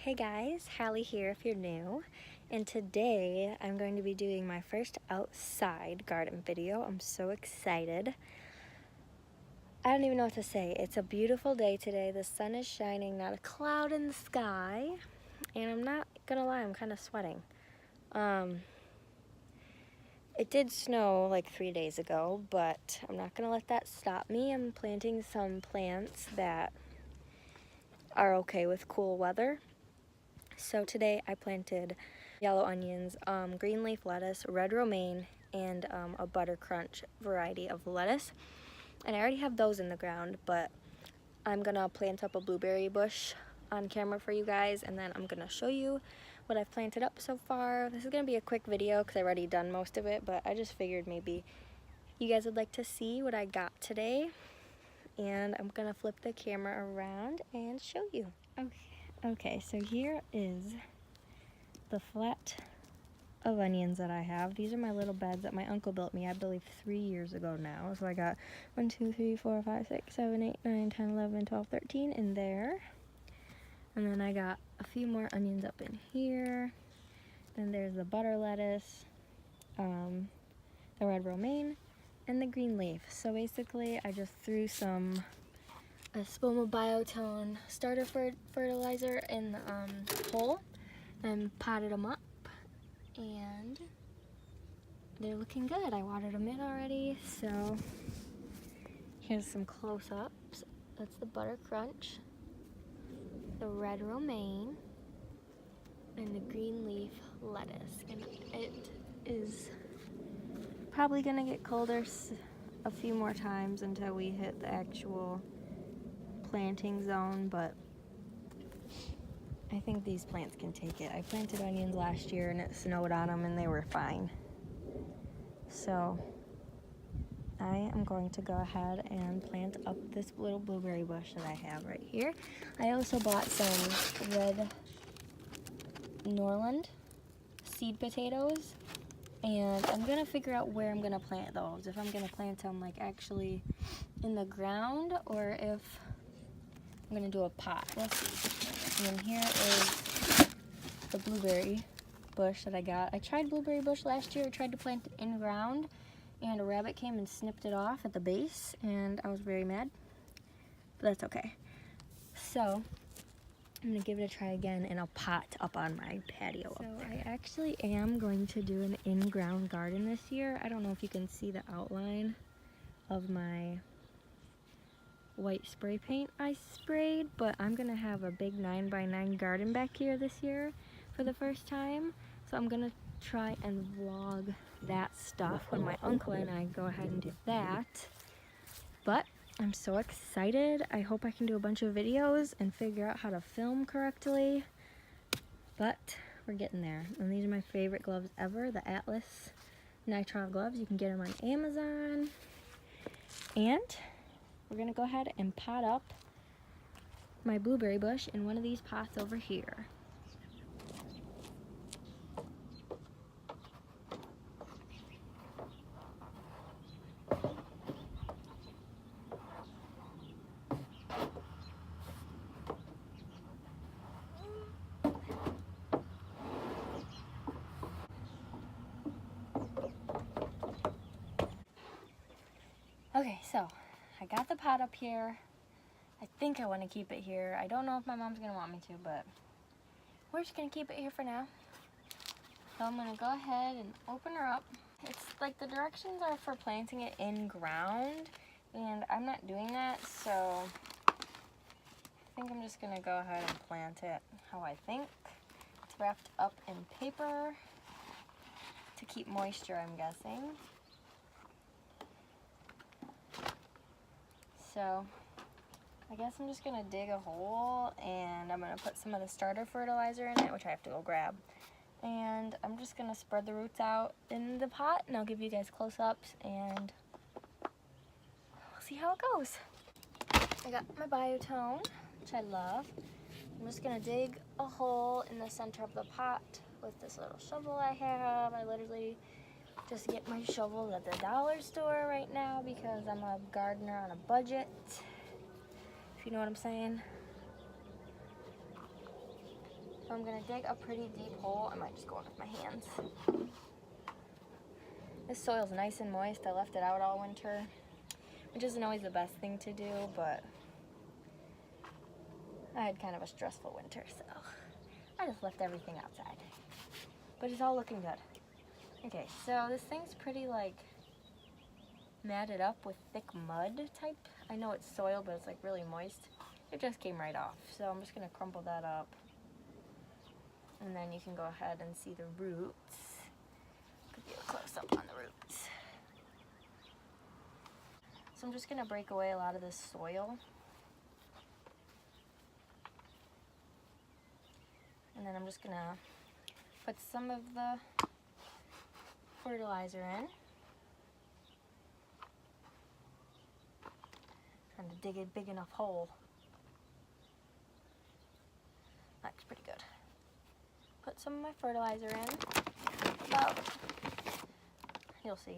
Hey guys, Hallie here if you're new, and today I'm going to be doing my first outside garden video. I'm so excited. I don't even know what to say. It's a beautiful day today. The sun is shining, not a cloud in the sky, and I'm not gonna lie, I'm kind of sweating. It did snow like 3 days ago, but I'm not gonna let that stop me. I'm planting some plants that are okay with cool weather. So today I planted yellow onions, green leaf lettuce, red romaine, and a butter crunch variety of lettuce. And I already have those in the ground, but I'm gonna plant up a blueberry bush on camera for you guys, and then I'm gonna show you what I've planted up so far. This is gonna be a quick video because I've already done most of it, but I just figured maybe you guys would like to see what I got today. And I'm gonna flip the camera around and show you. Okay, so here is the flat of onions that I have. These are my little beds that my uncle built me, I believe 3 years ago now. So I got 1, 2, 3, 4, 5, 6, 7, 8, 9, 10, 11, 12, 13 in there. And then I got a few more onions up in here. Then there's the butter lettuce, the red romaine, and the green leaf. So basically I just threw some Espoma Biotone starter fertilizer in the hole and potted them up, and they're looking good. I watered them in already, so here's some close-ups. That's the butter crunch, the red romaine, and the green leaf lettuce. And it is probably gonna get colder a few more times until we hit the actual planting zone, but I think these plants can take it. I planted onions last year and it snowed on them and they were fine. So I am going to go ahead and plant up this little blueberry bush that I have right here. I also bought some red Norland seed potatoes, and I'm gonna figure out where I'm gonna plant those. If I'm gonna plant them like actually in the ground or if I'm gonna do a pot. We'll see. And then here is the blueberry bush that I got. I tried blueberry bush last year. I tried to plant it in ground, and a rabbit came and snipped it off at the base, and I was very mad. But that's okay. So I'm gonna give it a try again in a pot up on my patio. So I actually am going to do an in-ground garden this year. I don't know if you can see the outline of my white spray paint I sprayed, but I'm gonna have a big 9x9 garden back here this year for the first time. So I'm gonna try and vlog that stuff when my uncle and I go ahead and do that. But I'm so excited. I hope I can do a bunch of videos and figure out how to film correctly, but we're getting there. And these are my favorite gloves ever, the Atlas nitrile gloves. You can get them on Amazon. And we're gonna go ahead and pot up my blueberry bush in one of these pots over here. Okay, so I got the pot up here. I think I want to keep it here. I don't know if my mom's going to want me to, but we're just going to keep it here for now. So I'm going to go ahead and open her up. It's like the directions are for planting it in ground, and I'm not doing that, so I think I'm just going to go ahead and plant it how I think. It's wrapped up in paper to keep moisture, I'm guessing. So I guess I'm just gonna dig a hole, and I'm gonna put some of the starter fertilizer in it, which I have to go grab. And I'm just gonna spread the roots out in the pot, and I'll give you guys close-ups, and we'll see how it goes. I got my Biotone, which I love. I'm just gonna dig a hole in the center of the pot with this little shovel I have. I literally just get my shovels at the dollar store right now because I'm a gardener on a budget, if you know what I'm saying. So I'm gonna dig a pretty deep hole. I might just go in with my hands. This soil's nice and moist. I left it out all winter, which isn't always the best thing to do, but I had kind of a stressful winter, so I just left everything outside. But it's all looking good. Okay, so this thing's pretty like matted up with thick mud type. I know it's soil, but it's like really moist. It just came right off, so I'm just gonna crumple that up. And then you can go ahead and see the roots. Give you a close up on the roots. So I'm just gonna break away a lot of this soil. And then I'm just gonna put some of the fertilizer in. Trying to dig a big enough hole. Looks pretty good. Put some of my fertilizer in. About, you'll see.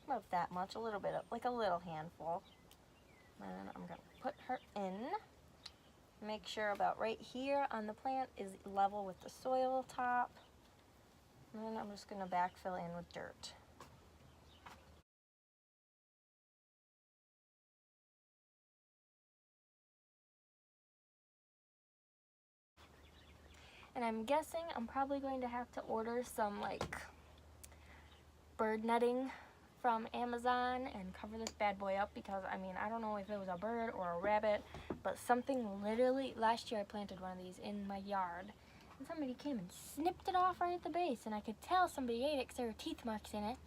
About that much, a little bit of, like a little handful. And then I'm gonna put her in. Make sure about right here on the plant is level with the soil top. And then I'm just gonna backfill in with dirt. And I'm guessing I'm probably going to have to order some like bird netting from Amazon and cover this bad boy up, because I mean, I don't know if it was a bird or a rabbit, but something literally, last year I planted one of these in my yard and somebody came and snipped it off right at the base, and I could tell somebody ate it because there were teeth marks in it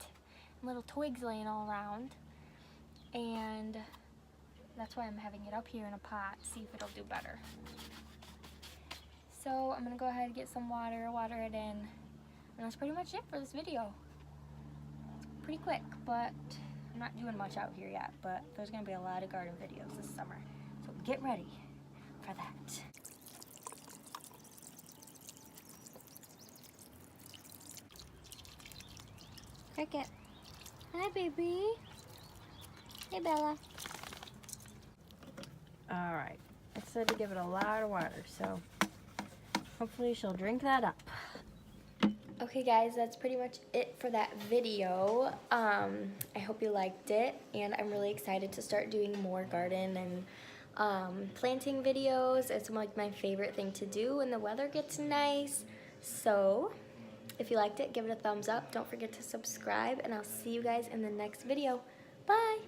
and little twigs laying all around. And that's why I'm having it up here in a pot, see if it'll do better. So I'm gonna go ahead and get some water it in, and that's pretty much it for this video. Pretty quick, but I'm not doing much out here yet, but there's gonna be a lot of garden videos this summer. So get ready for that. Cricket. Hi, baby. Hey, Bella. All right, I said to give it a lot of water, so hopefully she'll drink that up. Okay guys, that's pretty much it for that video. I hope you liked it, and I'm really excited to start doing more garden and planting videos. It's like my favorite thing to do when the weather gets nice. So if you liked it, give it a thumbs up. Don't forget to subscribe, and I'll see you guys in the next video. Bye!